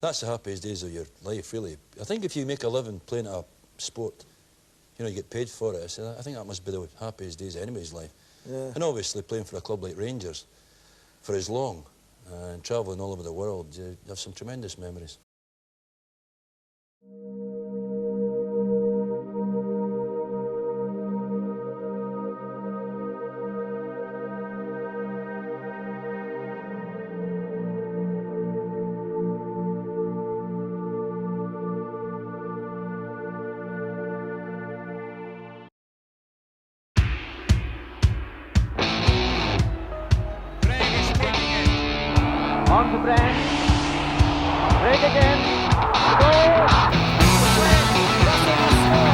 That's the happiest days of your life, really. I think if you make a living playing a sport, you know, you get paid for it, so I think that must be the happiest days of anybody's life. Yeah. And obviously playing for a club like Rangers for as long and travelling all over the world, you have some tremendous memories. Greig is taking it. On to Brand. Greig again. Goal. Russell will score.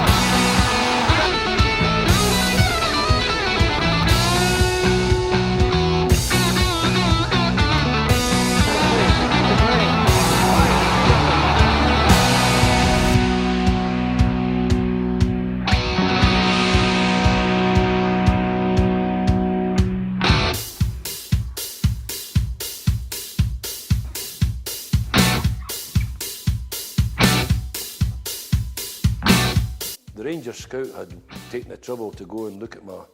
The Rangers scout had taken the trouble to go and look at my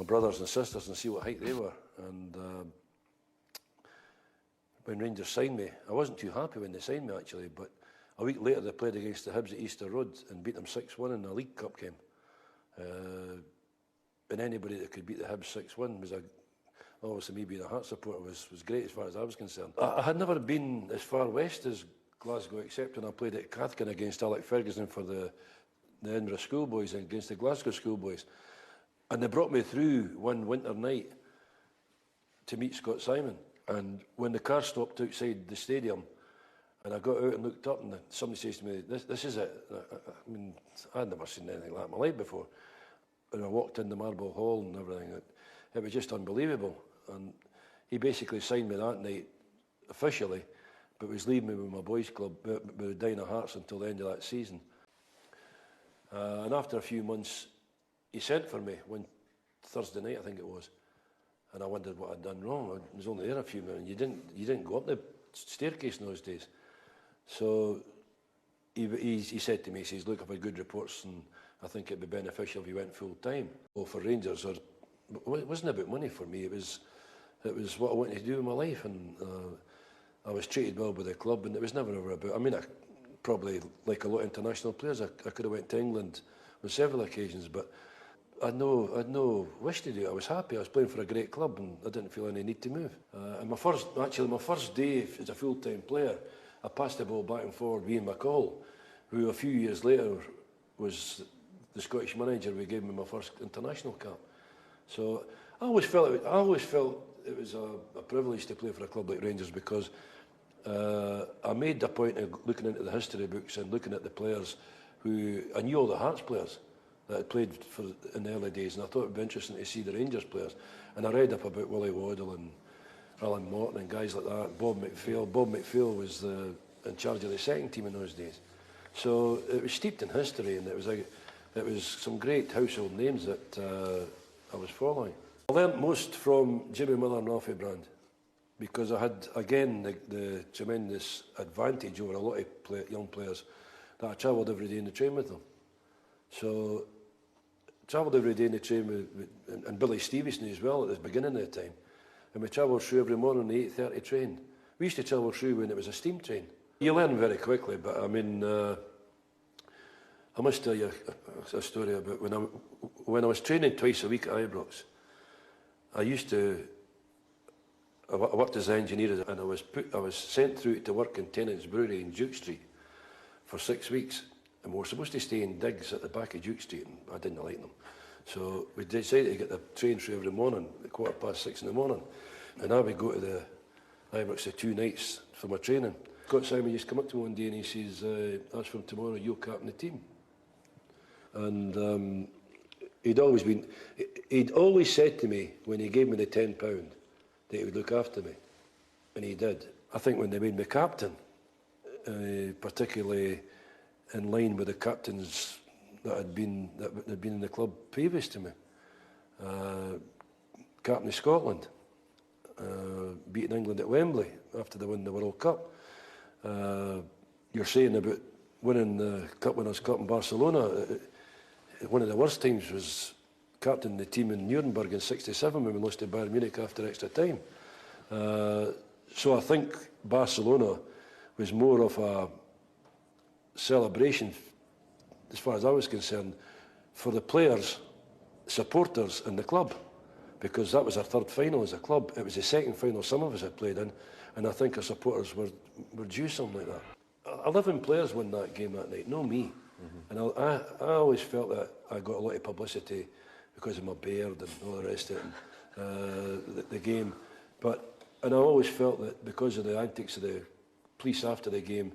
brothers and sisters and see what height they were. And when Rangers signed me, I wasn't too happy when they signed me actually, but a week later they played against the Hibs at Easter Road and beat them 6-1 in a League Cup game. And anybody that could beat the Hibs 6-1 was obviously me being a Hearts supporter was great as far as I was concerned. I had never been as far west as Glasgow, except when I played at Cathkin against Alec Ferguson for the Edinburgh schoolboys and against the Glasgow schoolboys. And they brought me through one winter night to meet Scott Simon. And when the car stopped outside the stadium, and I got out and looked up, and somebody says to me, this is it. I mean, I'd never seen anything like that in my life before. And I walked in the Marble Hall and everything. It was just unbelievable. And he basically signed me that night officially, but was leaving me with my boys' club, with Dyna Hearts until the end of that season. And after a few months, he sent for me one Thursday night, I think it was, and I wondered what I'd done wrong. I was only there a few minutes. You didn't go up the staircase in those days. So he said to me, he says, look, I've had good reports, and I think it'd be beneficial if you went full time. Well, for Rangers, it wasn't about money for me. It was what I wanted to do in my life, and I was treated well by the club, and it was never ever about. I mean, probably like a lot of international players, I could have went to England on several occasions, but I had no wish to do it. I was happy. I was playing for a great club, and I didn't feel any need to move. And my first day as a full-time player, I passed the ball back and forward with Ian McCall, who a few years later was the Scottish manager who gave me my first international cap. So I always felt it was a privilege to play for a club like Rangers, because I made a point of looking into the history books and looking at the players who I knew, all the Hearts players that had played for in the early days, and I thought it would be interesting to see the Rangers players. And I read up about Willie Waddle and Alan Morton and guys like that. Bob McPhail. Bob McPhail was in charge of the second team in those days. So it was steeped in history, and it was some great household names that I was following. I learnt most from Jimmy Miller and Alfie Brand, because I had, again, the tremendous advantage over a lot of young players that I travelled every day in the train with them. So, travelled every day in the train and Billy Stevenson as well at the beginning of the time. And we travelled through every morning on the 8:30 train. We used to travel through when it was a steam train. You learn very quickly, but I mean, I must tell you a story about when I was training twice a week at Ibrox. I worked as an engineer, and I was sent through to work in Tennant's Brewery in Duke Street for 6 weeks, and we were supposed to stay in digs at the back of Duke Street, and I didn't like them. So we decided to get the train through every morning at 6:15 in the morning, and I would go to the Ibrox the 2 nights for my training. Scott Simon used to come up to me one day and he says, as from tomorrow, you'll captain the team. And he'd always said to me, when he gave me the £10, that he would look after me, and he did. I think when they made me captain, particularly in line with the captains that had been in the club previous to me, captain of Scotland, beating England at Wembley after they won the World Cup, You're saying about winning the Cup Winners' Cup in Barcelona. One of the worst times was captaining the team in Nuremberg in '67 when we lost to Bayern Munich after extra time. So I think Barcelona was more of a celebration, as far as I was concerned, for the players, supporters and the club, because that was our third final as a club. It was the second final some of us had played in, and I think our supporters were due something like that. 11 players won that game that night, not me. And I always felt that I got a lot of publicity because of my beard and all the rest of it, and, the game. And I always felt that because of the antics of the police after the game,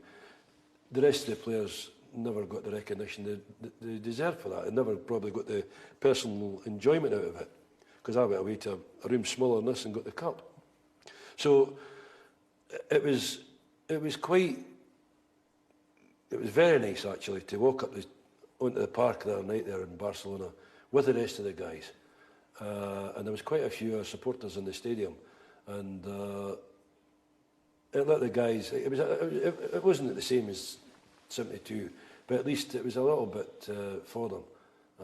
the rest of the players never got the recognition they deserved for that. They never probably got the personal enjoyment out of it, because I went away to a room smaller than this and got the cup. So it was very nice actually to walk up onto the park that night there in Barcelona with the rest of the guys, and there was quite a few supporters in the stadium, and it let the guys. It wasn't the same as '72, but at least it was a little bit for them,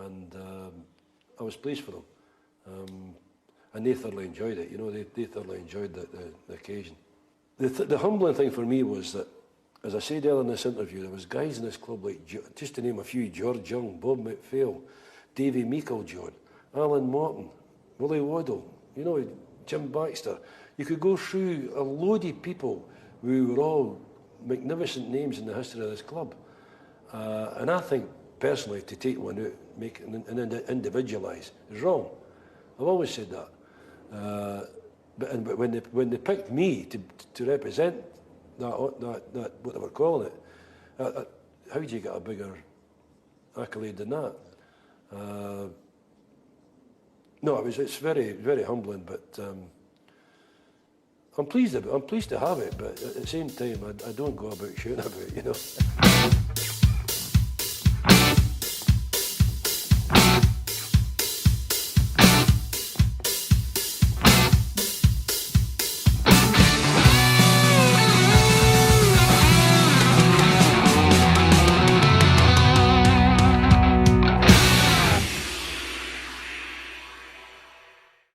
and I was pleased for them, and they thoroughly enjoyed it. You know, they thoroughly enjoyed the occasion. The humbling thing for me was that, as I said earlier in this interview, there was guys in this club like, just to name a few, George Young, Bob McPhail, Davy Meiklejohn, Alan Morton, Willie Waddell, you know, Jim Baxter. You could go through a load of people who were all magnificent names in the history of this club. And I think, personally, to take one out, make it and individualise is wrong. I've always said that. But when they picked me to represent that what they were calling it, how do you get a bigger accolade than that? No, it's very, very humbling, but I'm pleased to have it. But at the same time, I don't go about shouting about it, you know.